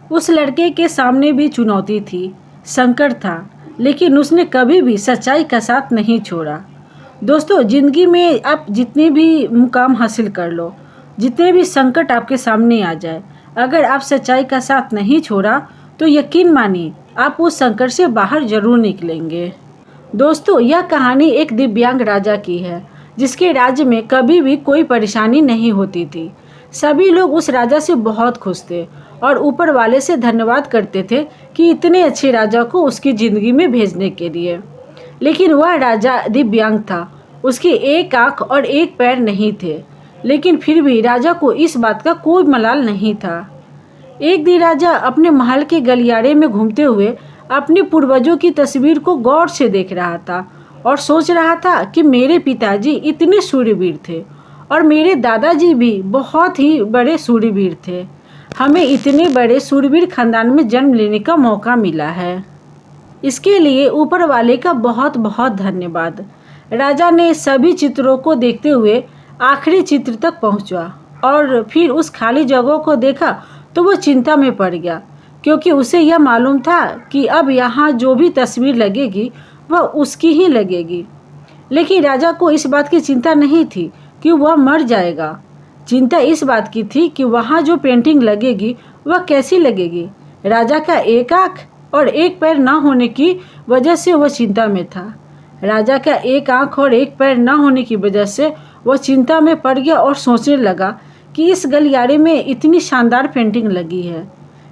उस लड़के के सामने भी चुनौती थी, संकट था, लेकिन उसने कभी भी सच्चाई का साथ नहीं छोड़ा। दोस्तों, ज़िंदगी में आप जितने भी मुकाम हासिल कर लो, जितने भी संकट आपके सामने आ जाए, अगर आप सच्चाई का साथ नहीं छोड़ा तो यकीन मानिए आप उस संकट से बाहर ज़रूर निकलेंगे। दोस्तों, यह कहानी एक दिव्यांग राजा की है जिसके राज्य में कभी भी कोई परेशानी नहीं होती थी। सभी लोग उस राजा से बहुत खुश थे और ऊपर वाले से धन्यवाद करते थे कि इतने अच्छे राजा को उसकी ज़िंदगी में भेजने के लिए। लेकिन वह राजा दिव्यांग था, उसकी एक आँख और एक पैर नहीं थे, लेकिन फिर भी राजा को इस बात का कोई मलाल नहीं था। एक दिन राजा अपने महल के गलियारे में घूमते हुए अपने पूर्वजों की तस्वीर को गौर से देख रहा था और सोच रहा था कि मेरे पिताजी इतने शूरवीर थे और मेरे दादाजी भी बहुत ही बड़े शूरवीर थे। हमें इतने बड़े शूरवीर खानदान में जन्म लेने का मौका मिला है। इसके लिए ऊपर वाले का बहुत बहुत धन्यवाद। राजा ने सभी चित्रों को देखते हुए आखिरी चित्र तक पहुंचा और फिर उस खाली जगह को देखा तो वो चिंता में पड़ गया, क्योंकि उसे यह मालूम था कि अब यहाँ जो भी तस्वीर लगेगी वह उसकी ही लगेगी। लेकिन राजा को इस बात की चिंता नहीं थी कि वह मर जाएगा। चिंता इस बात की थी कि वहाँ जो पेंटिंग लगेगी वह कैसी लगेगी। राजा का एक आँख और एक पैर न होने की वजह से वह चिंता में था। राजा का एक आँख और एक पैर न होने की वजह से वह चिंता में पड़ गया और सोचने लगा कि इस गलियारे में इतनी शानदार पेंटिंग लगी है,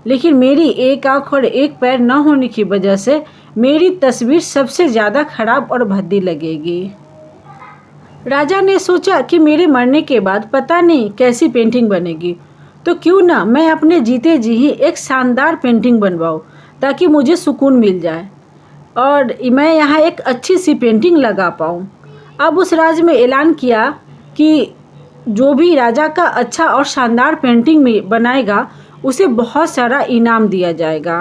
लेकिन मेरी एक आँख और एक पैर न होने की वजह से मेरी तस्वीर सबसे ज़्यादा खराब और भद्दी लगेगी। राजा ने सोचा कि मेरे मरने के बाद पता नहीं कैसी पेंटिंग बनेगी, तो क्यों ना मैं अपने जीते जी ही एक शानदार पेंटिंग बनवाऊँ ताकि मुझे सुकून मिल जाए और मैं यहाँ एक अच्छी सी पेंटिंग लगा पाऊँ। अब उस राज में ऐलान किया कि जो भी राजा का अच्छा और शानदार पेंटिंग में बनाएगा उसे बहुत सारा इनाम दिया जाएगा।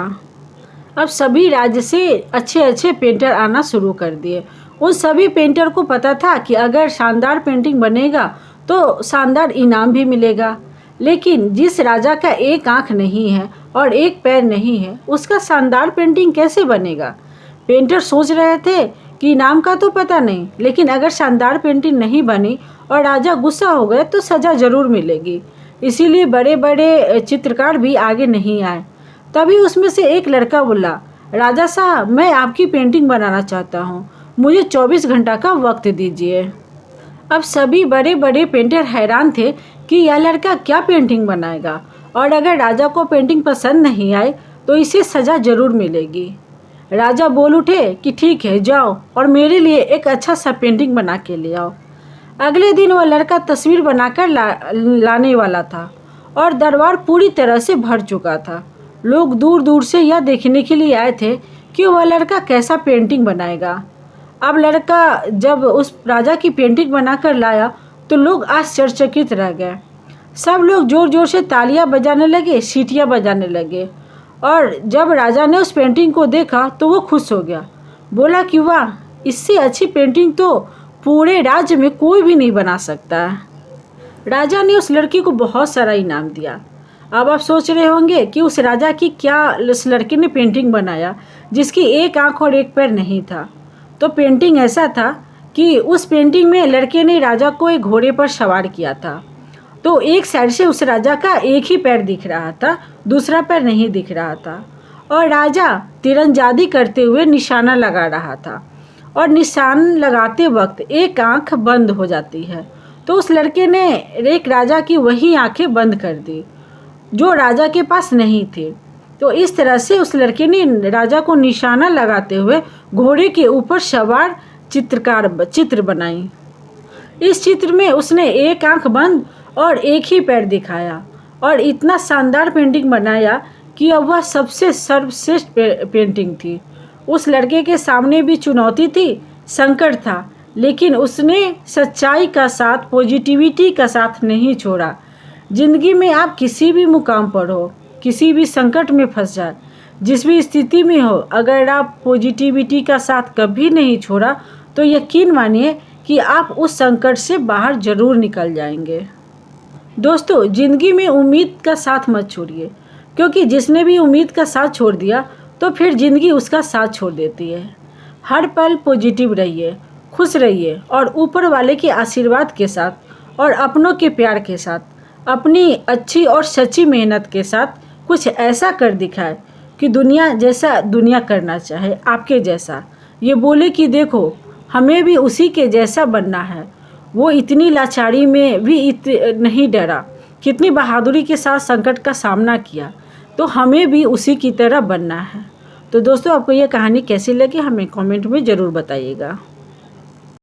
अब सभी राज्य से अच्छे अच्छे पेंटर आना शुरू कर दिए। उन सभी पेंटर को पता था कि अगर शानदार पेंटिंग बनेगा तो शानदार इनाम भी मिलेगा, लेकिन जिस राजा का एक आँख नहीं है और एक पैर नहीं है उसका शानदार पेंटिंग कैसे बनेगा। पेंटर सोच रहे थे कि इनाम का तो पता नहीं, लेकिन अगर शानदार पेंटिंग नहीं बनी और राजा गुस्सा हो गए तो सज़ा ज़रूर मिलेगी। इसीलिए बड़े बड़े चित्रकार भी आगे नहीं आए। तभी उसमें से एक लड़का बोला, राजा साहब, मैं आपकी पेंटिंग बनाना चाहता हूँ, मुझे 24 घंटा का वक्त दीजिए। अब सभी बड़े बड़े पेंटर हैरान थे कि यह लड़का क्या पेंटिंग बनाएगा और अगर राजा को पेंटिंग पसंद नहीं आए तो इसे सज़ा ज़रूर मिलेगी। राजा बोल उठे कि ठीक है, जाओ और मेरे लिए एक अच्छा सा पेंटिंग बना के ले आओ। अगले दिन वह लड़का तस्वीर बनाकर लाने वाला था और दरबार पूरी तरह से भर चुका था। लोग दूर दूर से यह देखने के लिए आए थे कि वह लड़का कैसा पेंटिंग बनाएगा। अब लड़का जब उस राजा की पेंटिंग बनाकर लाया तो लोग आश्चर्यचकित रह गए। सब लोग ज़ोर ज़ोर से तालियां बजाने लगे, सीटियां बजाने लगे और जब राजा ने उस पेंटिंग को देखा तो वो खुश हो गया। बोला कि वाह, इससे अच्छी पेंटिंग तो पूरे राज्य में कोई भी नहीं बना सकता। राजा ने उस लड़की को बहुत सारा इनाम दिया। अब आप सोच रहे होंगे कि उस राजा की क्या उस लड़के ने पेंटिंग बनाया जिसकी एक आँख और एक पैर नहीं था। तो पेंटिंग ऐसा था कि उस पेंटिंग में लड़के ने राजा को एक घोड़े पर सवार किया था। तो एक साइड से उस राजा का एक ही पैर दिख रहा था, दूसरा पैर नहीं दिख रहा था और राजा तीरंदाजी करते हुए निशाना लगा रहा था और निशान लगाते वक्त एक आँख बंद हो जाती है। तो उस लड़के ने एक राजा की वही आंखें बंद कर दी जो राजा के पास नहीं थी। तो इस तरह से उस लड़के ने राजा को निशाना लगाते हुए घोड़े के ऊपर सवार चित्र बनाई। इस चित्र में उसने एक आंख बंद और एक ही पैर दिखाया और इतना शानदार पेंटिंग बनाया कि अब वह सबसे सर्वश्रेष्ठ पेंटिंग थी। उस लड़के के सामने भी चुनौती थी, संकट था, लेकिन उसने सच्चाई का साथ, पॉजिटिविटी का साथ नहीं छोड़ा। ज़िंदगी में आप किसी भी मुकाम पर हो, किसी भी संकट में फंस जाए, जिस भी स्थिति में हो, अगर आप पॉजिटिविटी का साथ कभी नहीं छोड़ा तो यकीन मानिए कि आप उस संकट से बाहर ज़रूर निकल जाएंगे। दोस्तों, ज़िंदगी में उम्मीद का साथ मत छोड़िए। क्योंकि जिसने भी उम्मीद का साथ छोड़ दिया तो फिर ज़िंदगी उसका साथ छोड़ देती है। हर पल पॉजिटिव रहिए, खुश रहिए और ऊपर वाले के आशीर्वाद के साथ और अपनों के प्यार के साथ अपनी अच्छी और सच्ची मेहनत के साथ कुछ ऐसा कर दिखाए कि दुनिया जैसा दुनिया करना चाहे आपके जैसा। ये बोले कि देखो हमें भी उसी के जैसा बनना है। वो इतनी लाचारी में भी नहीं डरा, कितनी बहादुरी के साथ संकट का सामना किया, तो हमें भी उसी की तरह बनना है। तो दोस्तों आपको ये कहानी कैसी लगी हमें कमेंट में ज़रूर बताइएगा।